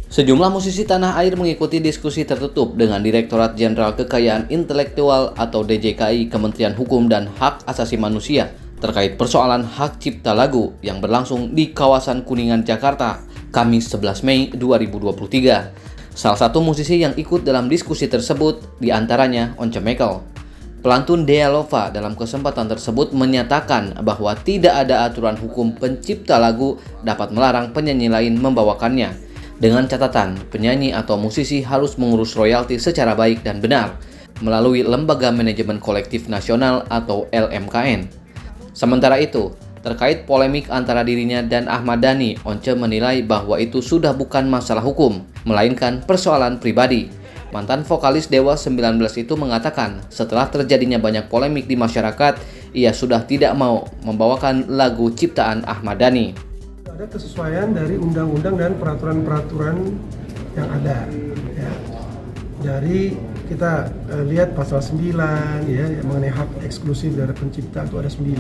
Sejumlah musisi tanah air mengikuti diskusi tertutup dengan Direktorat Jenderal Kekayaan Intelektual atau DJKI Kementerian Hukum dan Hak Asasi Manusia terkait persoalan hak cipta lagu yang berlangsung di kawasan Kuningan, Jakarta, Kamis 11 Mei 2023. Salah satu musisi yang ikut dalam diskusi tersebut diantaranya Once Mekel. Pelantun Dea Lova dalam kesempatan tersebut menyatakan bahwa tidak ada aturan hukum pencipta lagu dapat melarang penyanyi lain membawakannya. Dengan catatan, penyanyi atau musisi harus mengurus royalti secara baik dan benar melalui Lembaga Manajemen Kolektif Nasional atau LMKN. Sementara itu, terkait polemik antara dirinya dan Ahmad Dhani, Once menilai bahwa itu sudah bukan masalah hukum, melainkan persoalan pribadi. Mantan vokalis Dewa 19 itu mengatakan setelah terjadinya banyak polemik di masyarakat, ia sudah tidak mau membawakan lagu ciptaan Ahmad Dhani. Ada kesesuaian dari undang-undang dan peraturan-peraturan yang ada. Ya. Dari kita lihat pasal 9 ya, mengenai hak eksklusif dari pencipta itu ada 9.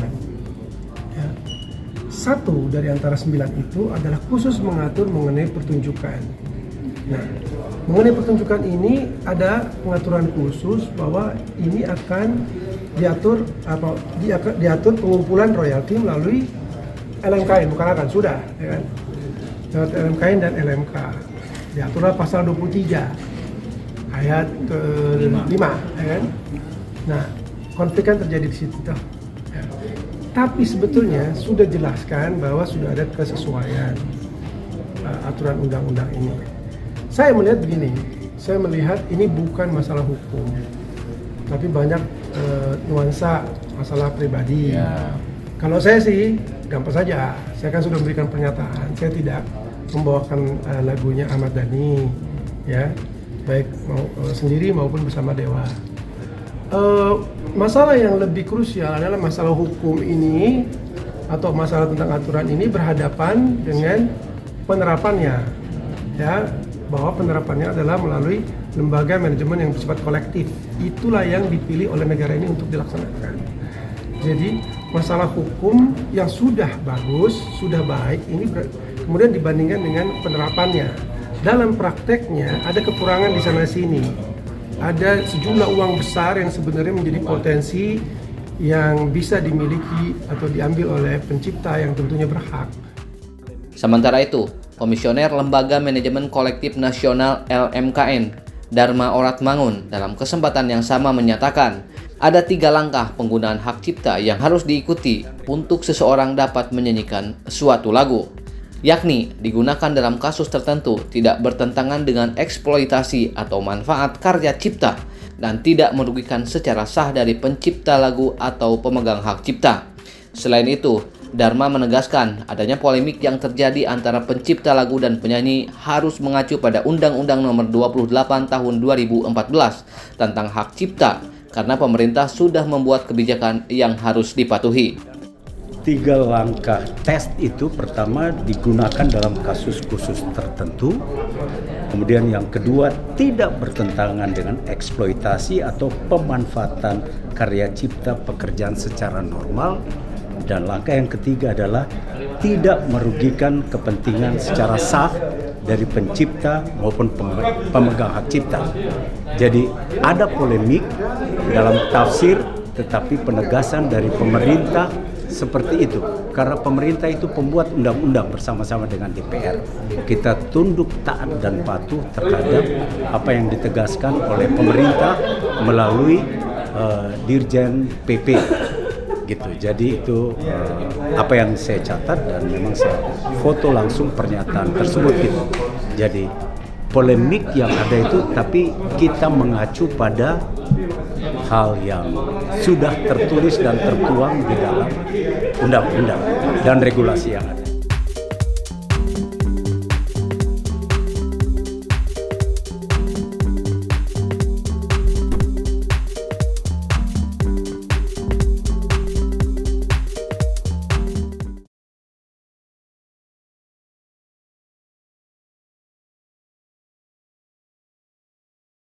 Ya. Satu dari antara 9 itu adalah khusus mengatur mengenai pertunjukan. Nah, mengenai pertunjukan ini ada pengaturan khusus bahwa ini akan diatur pengumpulan royalti melalui LMKN, bukan akan, sudah, ya kan? Lewat LMKN dan LMK. Diaturlah pasal 23 ayat ke-5, ya kan? Nah, konflik kan terjadi di situ. Ya. Tapi sebetulnya sudah jelaskan bahwa sudah ada kesesuaian aturan undang-undang ini. Saya melihat begini, saya melihat ini bukan masalah hukum, tapi banyak nuansa masalah pribadi. Ya. Kalau saya sih gampang saja, saya kan sudah memberikan pernyataan, saya tidak membawakan lagunya Ahmad Dhani, ya, baik sendiri maupun bersama Dewa. Masalah yang lebih krusial adalah masalah hukum ini atau masalah tentang aturan ini berhadapan dengan penerapannya, ya, bahwa penerapannya adalah melalui lembaga manajemen yang bersifat kolektif. Itulah yang dipilih oleh negara ini untuk dilaksanakan. Jadi masalah hukum yang sudah bagus, sudah baik, ini kemudian dibandingkan dengan penerapannya. Dalam prakteknya ada kekurangan di sana-sini. Ada sejumlah uang besar yang sebenarnya menjadi potensi yang bisa dimiliki atau diambil oleh pencipta yang tentunya berhak. Sementara itu, Komisioner Lembaga Manajemen Kolektif Nasional LMKN, Dharma Oratmangun, dalam kesempatan yang sama menyatakan ada 3 langkah penggunaan hak cipta yang harus diikuti untuk seseorang dapat menyanyikan suatu lagu, yakni digunakan dalam kasus tertentu, tidak bertentangan dengan eksploitasi atau manfaat karya cipta, dan tidak merugikan secara sah dari pencipta lagu atau pemegang hak cipta. Selain itu, Dharma menegaskan adanya polemik yang terjadi antara pencipta lagu dan penyanyi harus mengacu pada Undang-Undang Nomor 28 Tahun 2014 tentang hak cipta, karena pemerintah sudah membuat kebijakan yang harus dipatuhi. 3 langkah tes itu, pertama digunakan dalam kasus khusus tertentu, kemudian yang kedua tidak bertentangan dengan eksploitasi atau pemanfaatan karya cipta pekerjaan secara normal, dan langkah yang ketiga adalah tidak merugikan kepentingan secara sah dari pencipta maupun pemegang hak cipta. Jadi ada polemik dalam tafsir, tetapi penegasan dari pemerintah seperti itu. Karena pemerintah itu pembuat undang-undang bersama-sama dengan DPR. Kita tunduk, taat, dan patuh terhadap apa yang ditegaskan oleh pemerintah melalui Dirjen PP. Gitu. Jadi itu apa yang saya catat, dan memang saya foto langsung pernyataan tersebut gitu. Jadi polemik yang ada itu, tapi kita mengacu pada hal yang sudah tertulis dan tertuang di dalam undang-undang dan regulasi yang ada.